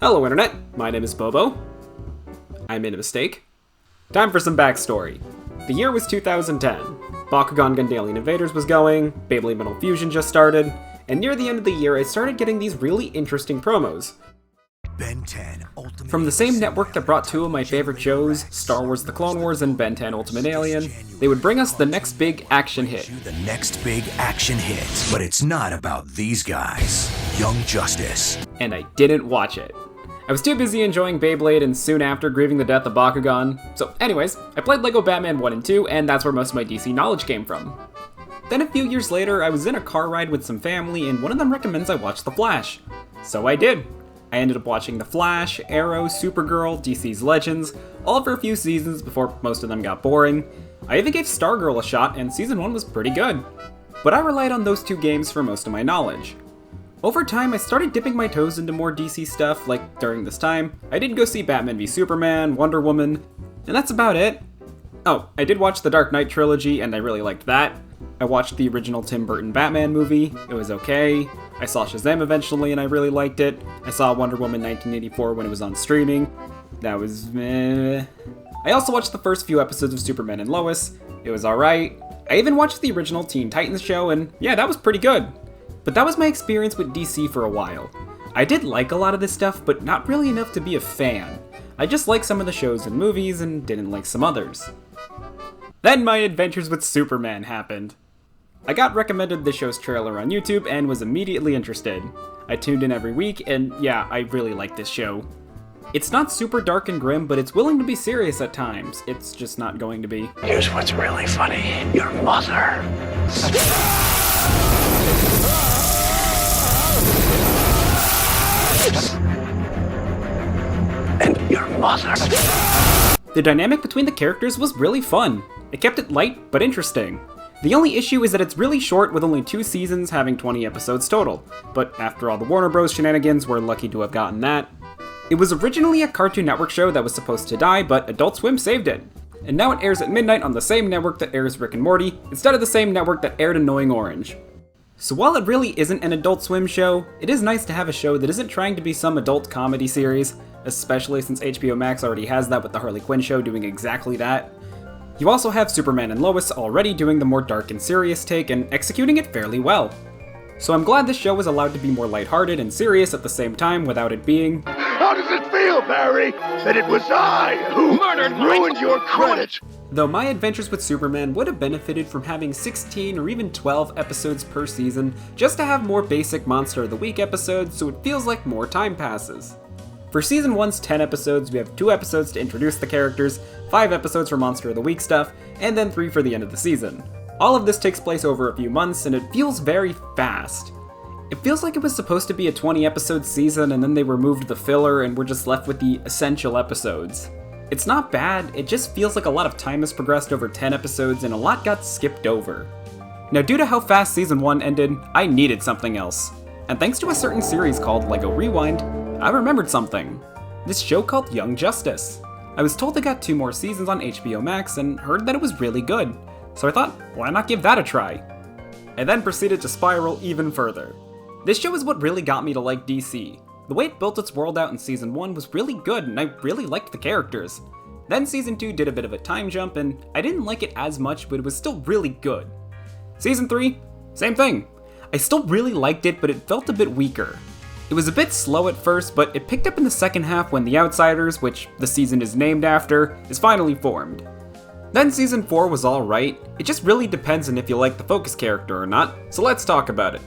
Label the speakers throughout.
Speaker 1: Hello Internet, my name is Bobo. I made a mistake. Time for some backstory. The year was 2010. Bakugan Gundalian Invaders was going, Beyblade Metal Fusion just started, and near the end of the year I started getting these really interesting promos. From the same network that brought two of my favorite shows, Star Wars The Clone Wars and Ben 10 Ultimate Alien, they would bring us the next big action hit.
Speaker 2: The next big action hit. But it's not about these guys. Young Justice.
Speaker 1: And I didn't watch it. I was too busy enjoying Beyblade and soon after grieving the death of Bakugan. So anyways, I played LEGO Batman 1 and 2 and that's where most of my DC knowledge came from. Then a few years later, I was in a car ride with some family and one of them recommends I watch The Flash. So I did. I ended up watching The Flash, Arrow, Supergirl, DC's Legends, all for a few seasons before most of them got boring. I even gave Stargirl a shot and season 1 was pretty good. But I relied on those two games for most of my knowledge. Over time, I started dipping my toes into more DC stuff, like during this time, I did go see Batman v Superman, Wonder Woman, and that's about it. Oh, I did watch the Dark Knight trilogy and I really liked that. I watched the original Tim Burton Batman movie, it was okay. I saw Shazam eventually and I really liked it. I saw Wonder Woman 1984 when it was on streaming. That was meh. I also watched the first few episodes of Superman and Lois. It was alright. I even watched the original Teen Titans show and yeah, that was pretty good. But that was my experience with DC for a while. I did like a lot of this stuff, but not really enough to be a fan. I just liked some of the shows and movies and didn't like some others. Then my adventures with Superman happened. I got recommended the show's trailer on YouTube and was immediately interested. I tuned in every week and yeah, I really like this show. It's not super dark and grim, but it's willing to be serious at times. It's just not going to be.
Speaker 2: Here's what's really funny. Your mother. And your mother.
Speaker 1: The dynamic between the characters was really fun. It kept it light, but interesting. The only issue is that it's really short with only 2 seasons having 20 episodes total, but after all the Warner Bros. Shenanigans, we're lucky to have gotten that. It was originally a Cartoon Network show that was supposed to die, but Adult Swim saved it. And now it airs at midnight on the same network that airs Rick and Morty, instead of the same network that aired Annoying Orange. So while it really isn't an Adult Swim show, it is nice to have a show that isn't trying to be some adult comedy series, especially since HBO Max already has that with the Harley Quinn show doing exactly that. You also have Superman and Lois already doing the more dark and serious take and executing it fairly well. So I'm glad this show was allowed to be more lighthearted and serious at the same time without it being...
Speaker 3: How does it feel, Barry, that it was I who murdered and ruined your credit?
Speaker 1: Though my adventures with Superman would have benefited from having 16 or even 12 episodes per season just to have more basic Monster of the Week episodes so it feels like more time passes. For season 1's 10 episodes, we have 2 episodes to introduce the characters, 5 episodes for Monster of the Week stuff, and then 3 for the end of the season. All of this takes place over a few months, and it feels very fast. It feels like it was supposed to be a 20-episode season, and then they removed the filler, and we're just left with the essential episodes. It's not bad, it just feels like a lot of time has progressed over 10 episodes, and a lot got skipped over. Now, due to how fast season 1 ended, I needed something else. And thanks to a certain series called LEGO Rewind, I remembered something. This show called Young Justice. I was told they got 2 more seasons on HBO Max and heard that it was really good. So I thought, why not give that a try? I then proceeded to spiral even further. This show is what really got me to like DC. The way it built its world out in season 1 was really good and I really liked the characters. Then season 2 did a bit of a time jump and I didn't like it as much, but it was still really good. Season 3, same thing. I still really liked it, but it felt a bit weaker. It was a bit slow at first, but it picked up in the second half when The Outsiders, which the season is named after, is finally formed. Then season 4 was alright, it just really depends on if you like the focus character or not, so let's talk about it.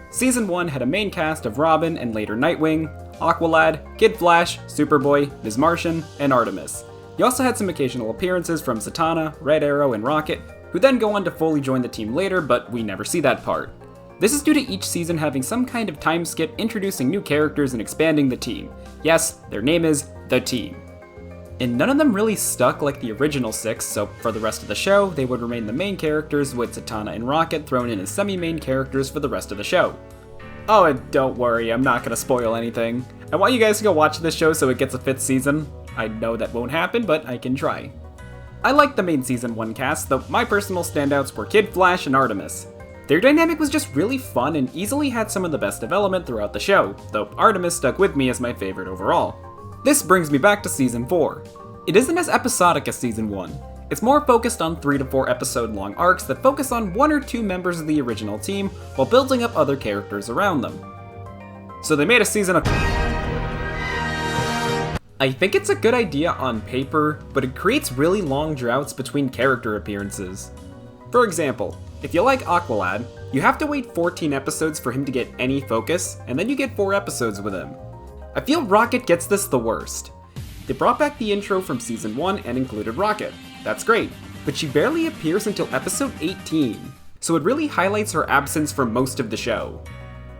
Speaker 1: Season 1 had a main cast of Robin and later Nightwing, Aqualad, Kid Flash, Superboy, Ms. Martian, and Artemis. You also had some occasional appearances from Zatanna, Red Arrow, and Rocket, who then go on to fully join the team later, but we never see that part. This is due to each season having some kind of time skip introducing new characters and expanding the team. Yes, their name is The Team. And none of them really stuck like the original 6, so for the rest of the show, they would remain the main characters with Zatanna and Rocket thrown in as semi-main characters for the rest of the show. Oh, and don't worry, I'm not gonna spoil anything. I want you guys to go watch this show so it gets a 5th season. I know that won't happen, but I can try. I liked the main season 1 cast, though my personal standouts were Kid Flash and Artemis. Their dynamic was just really fun and easily had some of the best development throughout the show, though Artemis stuck with me as my favorite overall. This brings me back to Season 4. It isn't as episodic as Season 1. It's more focused on 3 to 4 episode long arcs that focus on 1 or 2 members of the original team while building up other characters around them. So they made a season of... I think it's a good idea on paper, but it creates really long droughts between character appearances. For example, if you like Aqualad, you have to wait 14 episodes for him to get any focus, and then you get 4 episodes with him. I feel Rocket gets this the worst. They brought back the intro from Season 1 and included Rocket. That's great, but she barely appears until episode 18, so it really highlights her absence for most of the show.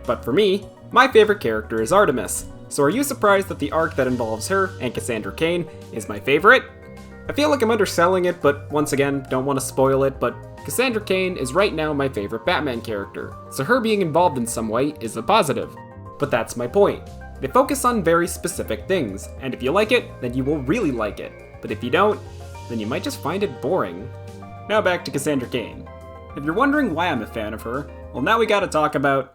Speaker 1: But for me, my favorite character is Artemis, so are you surprised that the arc that involves her and Cassandra Cain is my favorite? I feel like I'm underselling it, but once again, don't want to spoil it, but Cassandra Cain is right now my favorite Batman character, so her being involved in some way is a positive. But that's my point. They focus on very specific things, and if you like it, then you will really like it. But if you don't, then you might just find it boring. Now back to Cassandra Cain. If you're wondering why I'm a fan of her, well now we gotta talk about...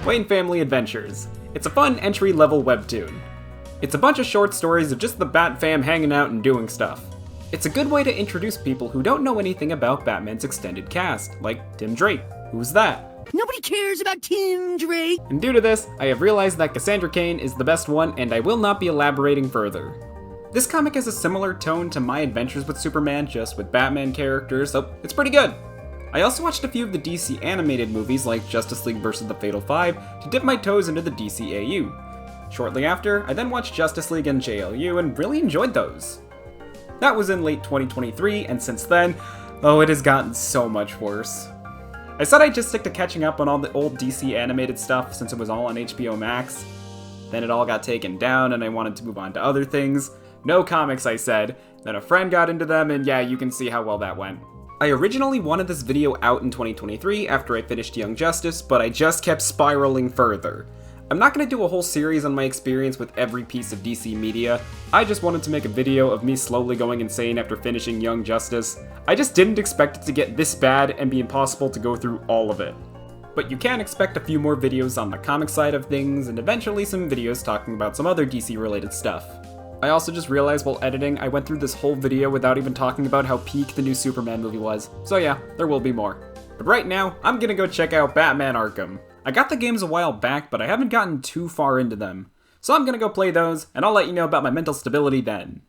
Speaker 1: Wayne Family Adventures. It's a fun entry-level webtoon. It's a bunch of short stories of just the Bat fam hanging out and doing stuff. It's a good way to introduce people who don't know anything about Batman's extended cast, like Tim Drake. Who's that?
Speaker 4: Nobody cares about Tim Drake!
Speaker 1: And due to this, I have realized that Cassandra Cain is the best one, and I will not be elaborating further. This comic has a similar tone to My Adventures with Superman, just with Batman characters, so it's pretty good. I also watched a few of the DC animated movies like Justice League vs. the Fatal Five to dip my toes into the DCAU. Shortly after, I then watched Justice League and JLU and really enjoyed those. That was in late 2023, and since then, oh, it has gotten so much worse. I said I'd just stick to catching up on all the old DC animated stuff since it was all on HBO Max. Then it all got taken down and I wanted to move on to other things. No comics, I said. Then a friend got into them, and yeah, you can see how well that went. I originally wanted this video out in 2023 after I finished Young Justice, but I just kept spiraling further. I'm not going to do a whole series on my experience with every piece of DC media. I just wanted to make a video of me slowly going insane after finishing Young Justice. I just didn't expect it to get this bad and be impossible to go through all of it. But you can expect a few more videos on the comic side of things, and eventually some videos talking about some other DC related stuff. I also just realized while editing, I went through this whole video without even talking about how peak the new Superman movie was. So yeah, there will be more. But right now, I'm gonna go check out Batman Arkham. I got the games a while back, but I haven't gotten too far into them. So I'm gonna go play those, and I'll let you know about my mental stability then.